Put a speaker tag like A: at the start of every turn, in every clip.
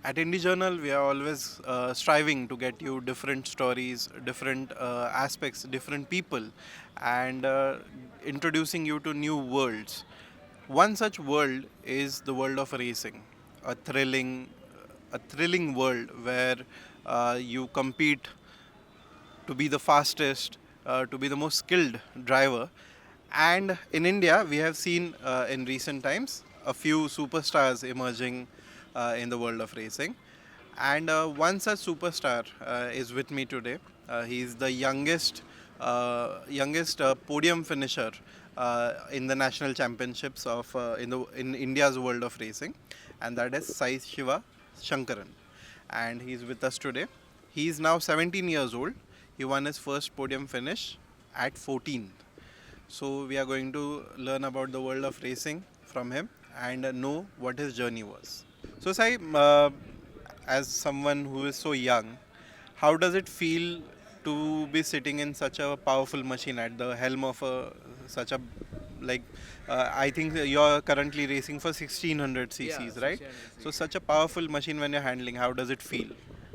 A: At Indie Journal, we are always striving to get you different stories, different aspects, different people, and introducing you to new worlds. One such world is the world of racing, a thrilling, a thrilling world where you compete to be the fastest, to be the most skilled driver. And in India, we have seen in recent times a few superstars emerging in the world of racing. And one such superstar is with me today. He is the youngest podium finisher in the national championships of in India's world of racing, and that is Sai Shiva Shankaran. And he's with us today. He is now 17 years old. He won his first podium finish at 14. So we are going to learn about the world of racing from him and know what his journey was. So Sai, as someone who is so young, how does it feel to be sitting in such a powerful machine at the helm of such a like I think you're currently racing for 1600
B: Yeah,
A: cc's, right?
B: 1600
A: So
B: cc.
A: such a powerful machine when you're handling, how does it feel?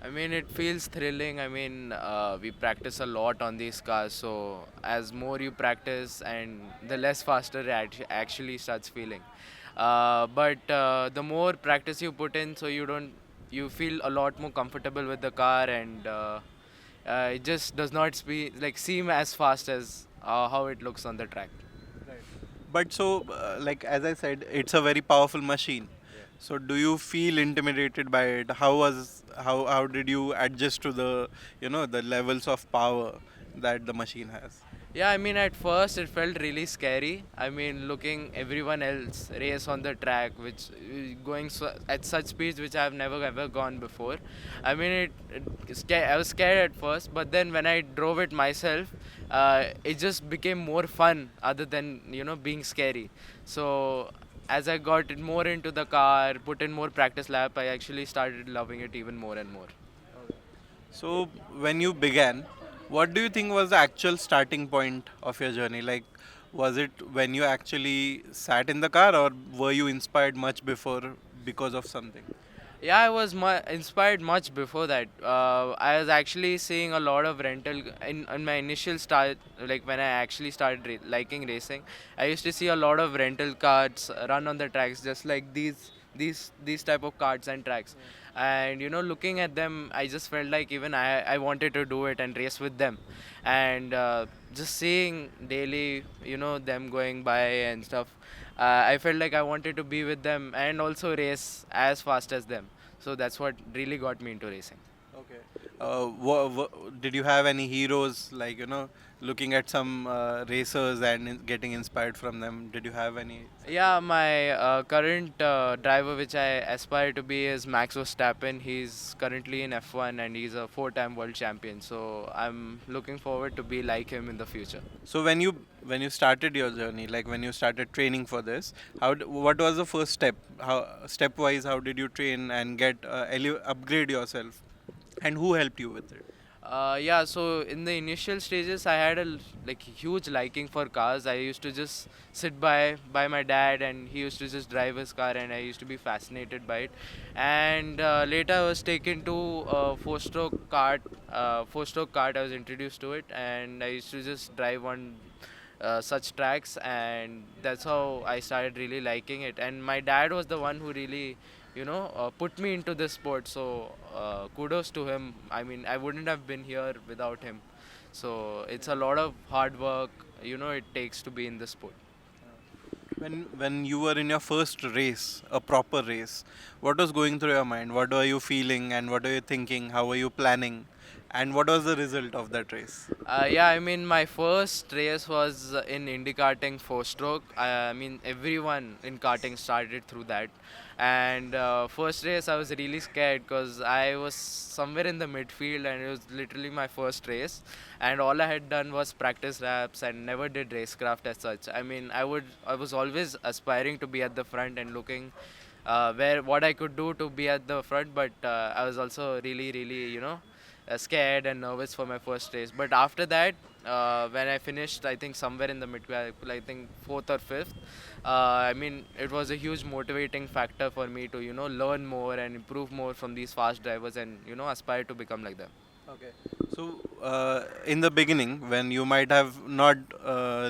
B: I mean, it feels thrilling. I mean, we practice a lot on these cars, so as more you practice, and the less faster it actually starts feeling. But the more practice you put in, so you feel a lot more comfortable with the car, and it just does not seem as fast as how it looks on the track.
A: But so, like as I said, it's a very powerful machine. So, do you feel intimidated by it? How did you adjust to the the levels of power that the machine has?
B: Yeah, I mean, at first it felt really scary. I mean, looking everyone else race on the track, which going at such speeds which I've never ever gone before. I mean, I was scared at first, but then when I drove it myself, it just became more fun other than being scary. So as I got more into the car, put in more practice lap, I actually started loving it even more and more.
A: So, when you began, what do you think was the actual starting point of your journey? Like, was it when you actually sat in the car, or were you inspired much before because of something?
B: Yeah, I was inspired much before that. I was actually seeing a lot of rental in my initial start, like when I actually started liking racing. I used to see a lot of rental cars run on the tracks, just like these type of carts and tracks. And looking at them, I just felt like even I wanted to do it and race with them. And just seeing daily, them going by and stuff, I felt like I wanted to be with them and also race as fast as them. So that's what really got me into racing.
A: Okay. Did you have any heroes, like looking at some racers and getting inspired from them? Did you have any such?
B: Yeah, my current driver, which I aspire to be, is Max Verstappen. He's currently in F1 and he's a four-time world champion. So I'm looking forward to be like him in the future.
A: So when you started your journey, like when you started training for this, what was the first step? How stepwise, how did you train and get upgrade yourself, and who helped you with it?
B: Yeah, so in the initial stages, I had like huge liking for cars. I used to just sit by my dad, and he used to just drive his car, and I used to be fascinated by it. And later, I was taken to four-stroke kart. Four-stroke kart, I was introduced to it, and I used to just drive on such tracks, and that's how I started really liking it. And my dad was the one who really, put me into this sport. So kudos to him. I mean, I wouldn't have been here without him. So it's a lot of hard work, it takes to be in this sport.
A: When you were in your first race, a proper race, what was going through your mind? What were you feeling and what were you thinking? How were you planning? And what was the result of that race?
B: Yeah, I mean, my first race was in Indy karting four stroke. I mean, everyone in karting started through that. And first race, I was really scared because I was somewhere in the midfield and it was literally my first race. And all I had done was practice laps and never did racecraft as such. I mean, I was always aspiring to be at the front and looking where what I could do to be at the front, but I was also really, really, scared and nervous for my first race. But after that, when I finished, I think somewhere in the mid, I think fourth or fifth. I mean, it was a huge motivating factor for me to learn more and improve more from these fast drivers and aspire to become like them.
A: Okay. So, in the beginning, when you might have not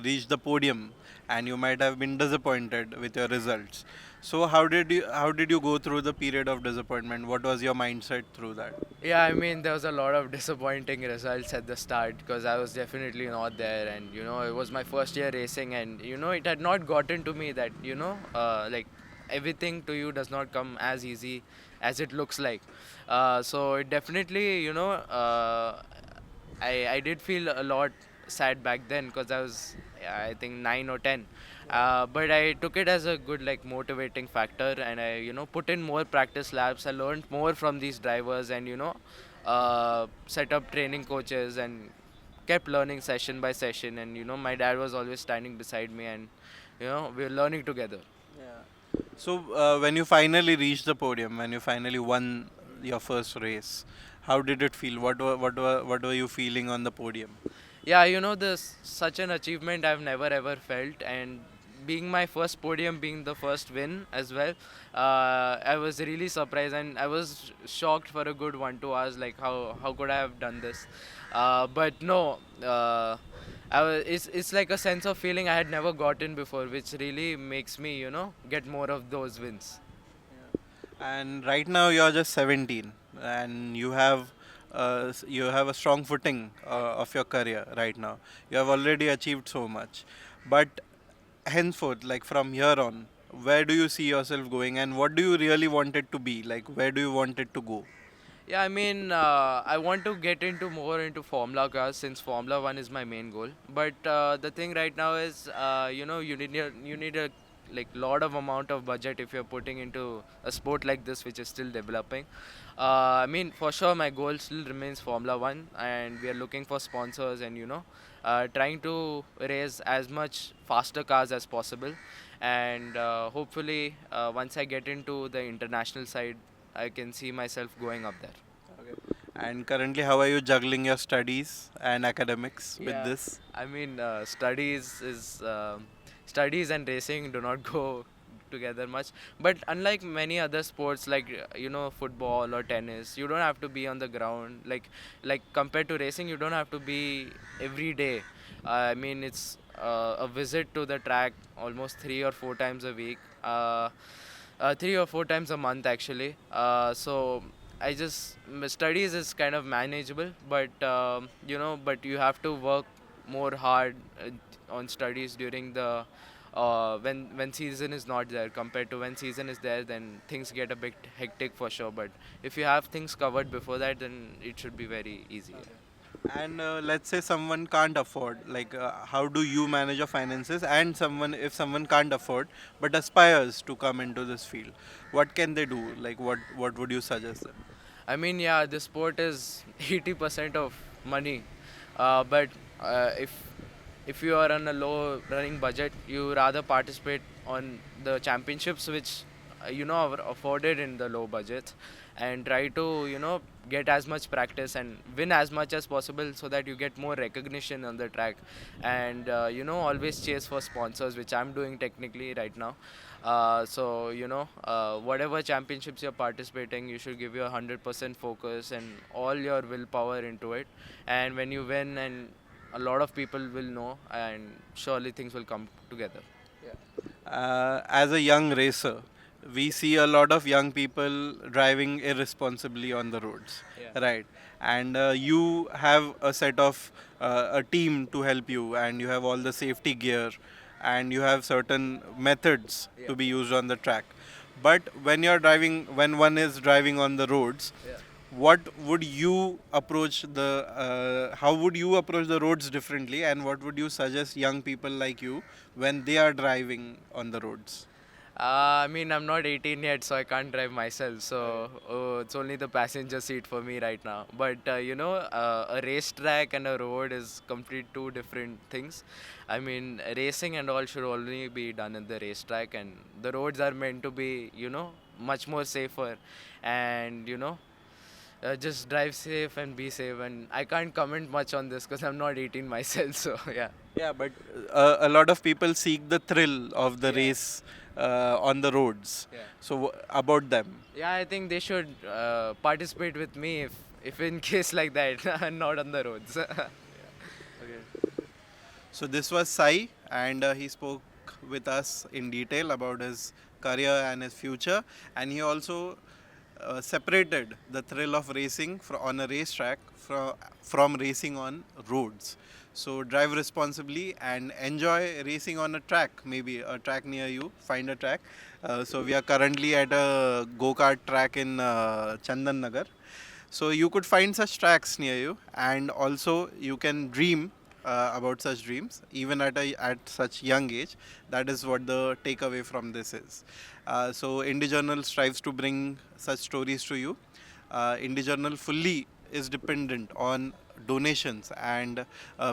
A: reached the podium and you might have been disappointed with your results, so how did you go through the period of disappointment? What was your mindset through that?
B: Yeah, I mean, there was a lot of disappointing results at the start because I was definitely not there, and it was my first year racing, and it had not gotten to me that like everything to you does not come as easy as it looks like. So it definitely, I did feel a lot sad back then because I was, yeah, I think 9 or 10. But I took it as a good like motivating factor, and I put in more practice laps. I learned more from these drivers, and set up training coaches and kept learning session by session. And my dad was always standing beside me, and we were learning together.
A: So, when you finally reached the podium, when you finally won your first race, how did it feel? What were you feeling on the podium?
B: Yeah, this such an achievement I've never ever felt, and being my first podium, being the first win as well, I was really surprised and I was shocked for a good 1 2 hours. Like how could I have done this? But no, it's like a sense of feeling I had never gotten before, which really makes me get more of those wins.
A: And right now you're just 17, and you have a strong footing of your career right now. You have already achieved so much, but henceforth, like from here on, where do you see yourself going, and what do you really want it to be? Like, where do you want it to go?
B: Yeah, I mean, I want to get into more into Formula cars since Formula One is my main goal. But the thing right now is, you need a like lot of amount of budget if you're putting into a sport like this, which is still developing. I mean, for sure, my goal still remains Formula One, and we are looking for sponsors and trying to raise as much faster cars as possible. And hopefully, once I get into the international side, I can see myself going up there.
A: Okay. And currently, how are you juggling your studies and academics with
B: Yeah,
A: this?
B: I mean, studies and racing do not go together much. But unlike many other sports like football or tennis, you don't have to be on the ground. Like compared to racing, you don't have to be every day. I mean, it's a visit to the track almost 3 or 4 times a week. 3 or 4 times a month actually. So I just studies is kind of manageable, but but you have to work more hard on studies during the when season is not there. Compared to when season is there, then things get a bit hectic for sure. But if you have things covered before that, then it should be very easy.
A: And let's say someone can't afford, like, how do you manage your finances? And if someone can't afford but aspires to come into this field, what can they do? Like, what would you suggest them?
B: I mean, yeah, this sport is 80% of money, but if you are on a low running budget, you rather participate on the championships, which are afforded in the low budgets, and try to get as much practice and win as much as possible so that you get more recognition on the track, and always chase for sponsors, which I'm doing technically right now. So whatever championships you're participating, you should give your 100% focus and all your willpower into it. And when you win, and a lot of people will know, and surely things will come together.
A: As a young racer, we see a lot of young people driving irresponsibly on the roads,
B: Yeah.
A: right? And you have a team to help you, and you have all the safety gear, and you have certain methods to be used on the track. But when one is driving on the roads, what would you approach how would you approach the roads differently, and what would you suggest young people like you when they are driving on the roads?
B: I mean, I'm not 18 yet, so I can't drive myself. So it's only the passenger seat for me right now. But a racetrack and a road is complete two different things. I mean, racing and all should only be done in the racetrack, and the roads are meant to be, much more safer, and just drive safe and be safe. And I can't comment much on this because I'm not 18 myself. So yeah.
A: Yeah, but a lot of people seek the thrill of the
B: Yeah.
A: race on the roads.
B: Yeah.
A: So about them.
B: Yeah, I think they should participate with me if in case like that, not on the roads. Okay.
A: So this was Sai, and he spoke with us in detail about his career and his future, and he also separated the thrill of racing on a racetrack from racing on roads. So drive responsibly and enjoy racing on a track, maybe a track near you. Find a track. So we are currently at a go-kart track in Chandan Nagar. So you could find such tracks near you, and also you can dream about such dreams even at such young age. That is what the takeaway from this is. So Indie Journal strives to bring such stories to you. Indie Journal fully is dependent on donations and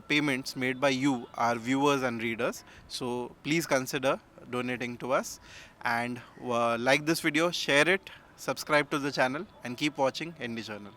A: payments made by you, our viewers and readers. So please consider donating to us, and like this video, share it, subscribe to the channel, and keep watching Indie Journal.